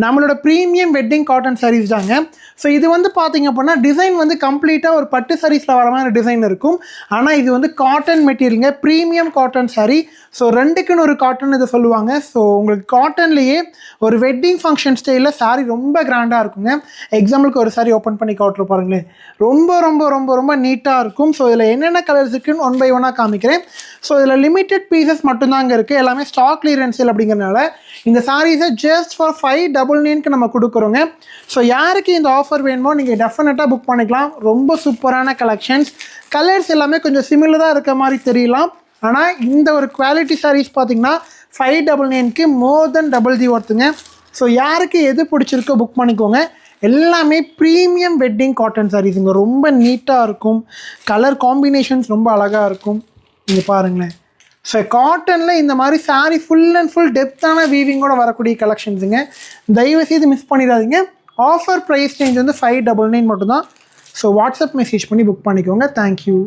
நம்மளோட premium wedding cotton saris தாங்க. So இது வந்து பார்த்திங்க அப்படின்னா டிசைன் வந்து கம்ப்ளீட்டாக ஒரு பட்டு சாரீஸில் வர மாதிரி டிசைன் இருக்கும். ஆனால் இது வந்து காட்டன் மெட்டீரியலுங்க, ப்ரீமியம் காட்டன் சாரீ. ஸோ ரெண்டுக்குன்னு ஒரு காட்டன் இதை சொல்லுவாங்க. ஸோ உங்களுக்கு காட்டன்லேயே ஒரு வெட்டிங் ஃபங்க்ஷன் ஸ்டைலில் சாரீ ரொம்ப கிராண்டாக இருக்குங்க. எக்ஸாம்பிளுக்கு ஒரு சாரீ ஓப்பன் பண்ணி காட்டுற பாருங்களேன், ரொம்ப ரொம்ப ரொம்ப ரொம்ப நீட்டாக இருக்கும். ஸோ இதில் என்னென்ன கலர்ஸ் இருக்குன்னு 1 by 1 காமிக்கிறேன். ஸோ இதில் லிமிட்டட் பீசஸ் மட்டும்தாங்க இருக்குது, எல்லாமே ஸ்டாக் கிளியரன்ஸ் சேல் அப்படிங்கிறனால இந்த சாரீஸை ஜஸ்ட் ஃபார் 599க்கு நம்ம கொடுக்குறோங்க. ஸோ யாருக்கு இந்த ஆஃபர் வேணுமோ நீங்கள் டெஃபினட்டாக புக் பண்ணிக்கலாம். ரொம்ப சூப்பரான கலெக்ஷன்ஸ், கலர்ஸ் எல்லாமே கொஞ்சம் சிமிலராக இருக்க மாதிரி தெரியலாம். ஆனால் இந்த ஒரு குவாலிட்டி சாரீஸ் பார்த்திங்கன்னா 599க்கு மோர் தென் டபுள் தி ஒர்த்துங்க. ஸோ யாருக்கு எது பிடிச்சிருக்கோ புக் பண்ணிக்கோங்க. எல்லாமே ப்ரீமியம் வெட்டிங் காட்டன் சாரீஸுங்க, ரொம்ப நீட்டாக இருக்கும், கலர் காம்பினேஷன்ஸ் ரொம்ப அழகாக இருக்கும். நீங்கள் பாருங்களேன். ஸோ காட்டனில் இந்த மாதிரி சாரீ ஃபுல் அண்ட் ஃபுல் டெப்த்தான வீவிங்கோட வரக்கூடிய கலெக்ஷன்ஸுங்க. தயவுசெய்து மிஸ் பண்ணிடாதீங்க. ஆஃபர் ப்ரைஸ் ரேஞ்ச் வந்து 599 மட்டும்தான். ஸோ வாட்ஸ்அப் மெசேஜ் பண்ணி புக் பண்ணிக்கோங்க. தேங்க்யூ.